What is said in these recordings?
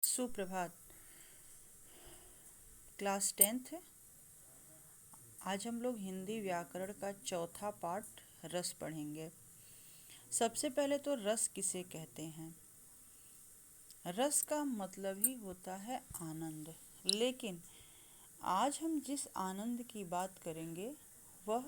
सुप्रभात। Class 10th है। आज हम लोग हिंदी व्याकरण का चौथा पाठ रस पढ़ेंगे। सबसे पहले तो रस किसे कहते हैं? रस का मतलब ही होता है आनंद। लेकिन आज हम जिस आनंद की बात करेंगे वह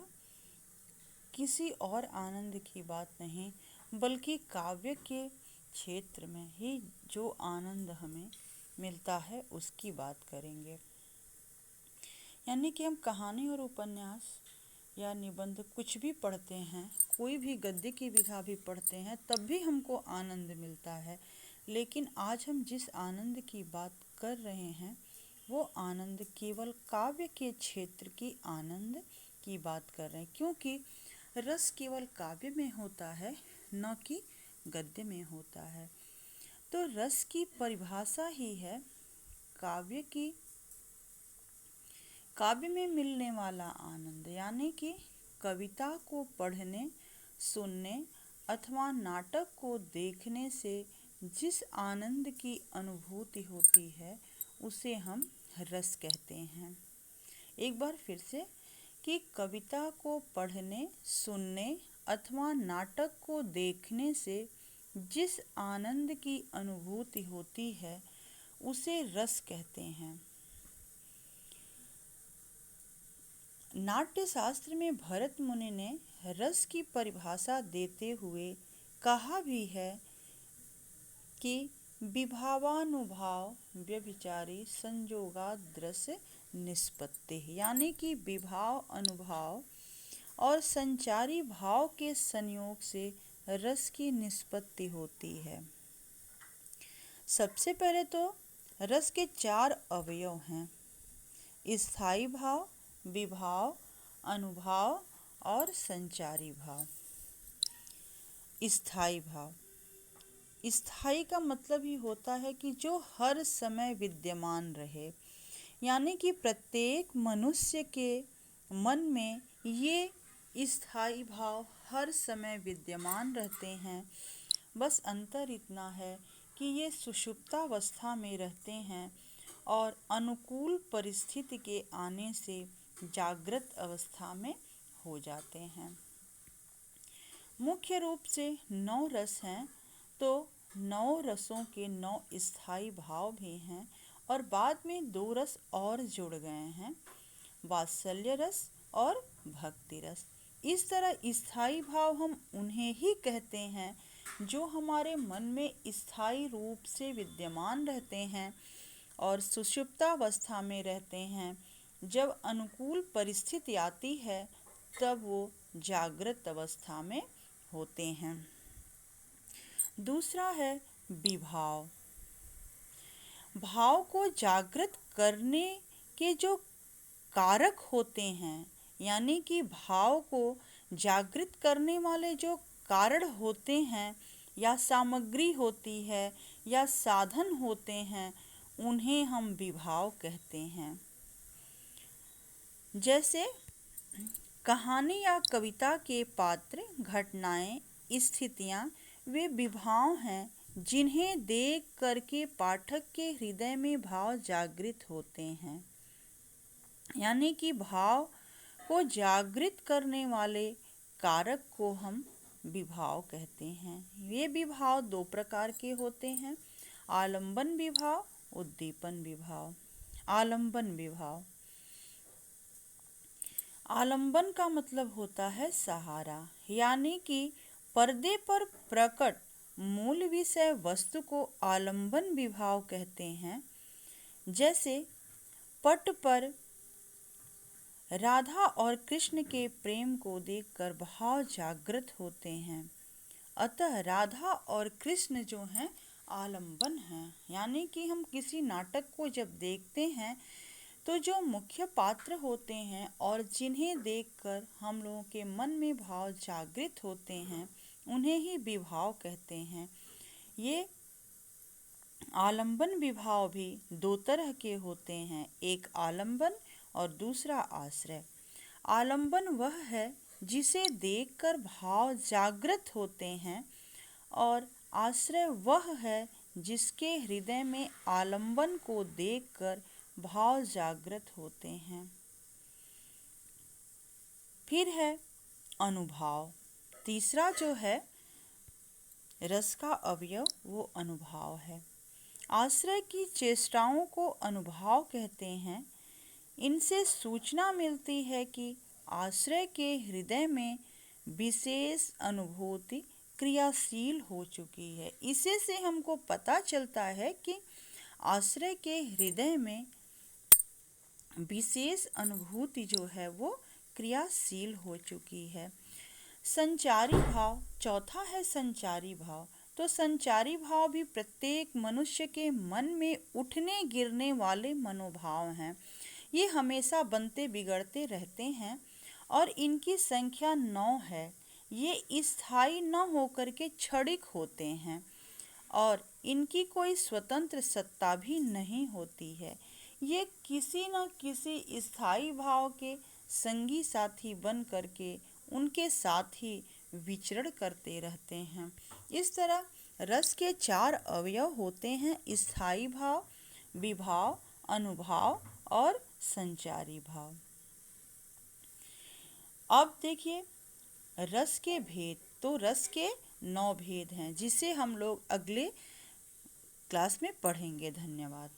किसी और आनंद की बात नहीं, बल्कि काव्य के क्षेत्र में ही जो आनंद हमें मिलता है उसकी बात करेंगे। यानी कि हम कहानी और उपन्यास या निबंध कुछ भी पढ़ते हैं, कोई भी गद्य की विधा भी पढ़ते हैं, तब भी हमको आनंद मिलता है। लेकिन आज हम जिस आनंद की बात कर रहे हैं वो आनंद केवल काव्य के क्षेत्र की आनंद की बात कर रहे हैं, क्योंकि रस केवल काव्य में होता है, न कि गद्य में होता है। तो रस की परिभाषा ही है काव्य में मिलने वाला आनंद। यानी कि कविता को पढ़ने, सुनने अथवा नाटक को देखने से जिस आनंद की अनुभूति होती है उसे हम रस कहते हैं। एक बार फिर से कि कविता को पढ़ने, सुनने अथवा नाटक को देखने से जिस आनंद की अनुभूति होती है उसे रस कहते हैं। नाट्य शास्त्र में भरत मुनि ने रस की परिभाषा देते हुए कहा भी है कि विभावानुभाव व्यभिचारी संयोगाद्रस निष्पत्ति। यानी कि विभाव, अनुभाव और संचारी भाव के संयोग से रस की निष्पत्ति होती है। सबसे पहले तो रस के 4 अवयव हैं: स्थायी भाव, विभाव, अनुभाव और संचारी भाव। स्थायी भाव, स्थायी का मतलब ही होता है कि जो हर समय विद्यमान रहे। यानी कि प्रत्येक मनुष्य के मन में ये स्थायी भाव हर समय विद्यमान रहते हैं। बस अंतर इतना है कि ये सुषुप्तावस्था में रहते हैं और अनुकूल परिस्थिति के आने से जागृत अवस्था में हो जाते हैं। मुख्य रूप से 9 रस हैं, तो 9 रसों के 9 स्थायी भाव भी हैं और बाद में 2 रस और जुड़ गए हैं, वात्सल्य रस और भक्ति रस। इस तरह स्थायी भाव हम उन्हें ही कहते हैं जो हमारे मन में स्थायी रूप से विद्यमान रहते हैं और सुषुप्तावस्था में रहते हैं। जब अनुकूल परिस्थिति आती है तब वो जागृत अवस्था में होते हैं। दूसरा है विभाव। भाव को जागृत करने के जो कारक होते हैं, यानी कि भाव को जागृत करने वाले जो कारण होते हैं या सामग्री होती है या साधन होते हैं, उन्हें हम विभाव कहते हैं। जैसे कहानी या कविता के पात्र, घटनाएं, स्थितियां वे विभाव हैं जिन्हें देख करके पाठक के हृदय में भाव जागृत होते हैं। यानी कि भाव को जागृत करने वाले कारक को हम विभाव कहते हैं। ये विभाव 2 प्रकार के होते हैं: आलंबन विभाव, उद्दीपन विभाव। आलंबन विभाव, आलंबन का मतलब होता है सहारा। यानी कि पर्दे पर प्रकट मूल विषय वस्तु को आलंबन विभाव कहते हैं। जैसे पट पर राधा और कृष्ण के प्रेम को देखकर भाव जागृत होते हैं। अतः राधा और कृष्ण जो हैं आलंबन हैं। यानी कि हम किसी नाटक को जब देखते हैं तो जो मुख्य पात्र होते हैं और जिन्हें देखकर हम लोगों के मन में भाव जागृत होते हैं उन्हें ही विभाव कहते हैं। ये आलंबन विभाव भी 2 तरह के होते हैं, एक आलंबन और दूसरा आश्रय। आलंबन वह है जिसे देखकर भाव जागृत होते हैं और आश्रय वह है जिसके हृदय में आलंबन को देखकर भाव जागृत होते हैं। फिर है अनुभाव। तीसरा जो है रस का अवयव वो अनुभाव है। आश्रय की चेष्टाओं को अनुभाव कहते हैं। इनसे सूचना मिलती है कि आश्रय के हृदय में विशेष अनुभूति क्रियाशील हो चुकी है। इसे से हमको पता चलता है कि आश्रय के हृदय में विशेष अनुभूति जो है वो क्रियाशील हो चुकी है। संचारी भाव, चौथा है संचारी भाव। तो संचारी भाव भी प्रत्येक मनुष्य के मन में उठने गिरने वाले मनोभाव हैं। ये हमेशा बनते बिगड़ते रहते हैं और इनकी संख्या 9 है। ये स्थायी न होकर के क्षणिक होते हैं और इनकी कोई स्वतंत्र सत्ता भी नहीं होती है। ये किसी न किसी स्थायी भाव के संगी साथी बन करके उनके साथ ही विचरण करते रहते हैं। इस तरह रस के 4 अवयव होते हैं: स्थायी भाव, विभाव, अनुभाव और संचारी भाव। अब देखिए रस के भेद। तो रस के 9 भेद हैं जिसे हम लोग अगले क्लास में पढ़ेंगे। धन्यवाद।